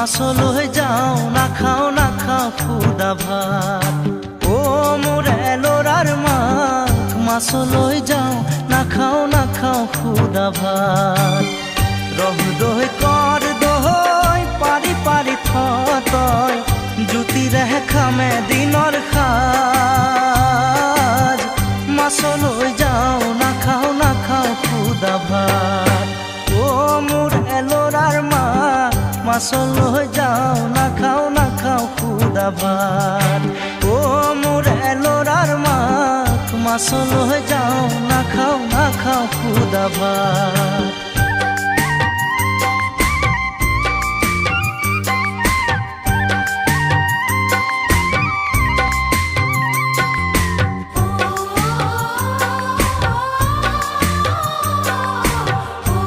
Muscle হয়ে যাও না খাও খুদা ভাত। ও মোরে লোরার মাক মাছল হয়ে যাও না খাও খুদা ভাত। রহ দোহ কর দোহই পারি পারি থতয় জুতি রেহে খামে দিনর খাজ। মাছল হয়ে যাও না খাও খুদা ভাত। ও মোরে লোরার মাক মাছল হয়ে যাও না খাও খুদা ভাত। ও মোরে লোরার মাক মাছল হয়ে যাও না খাও খুদা ভাত।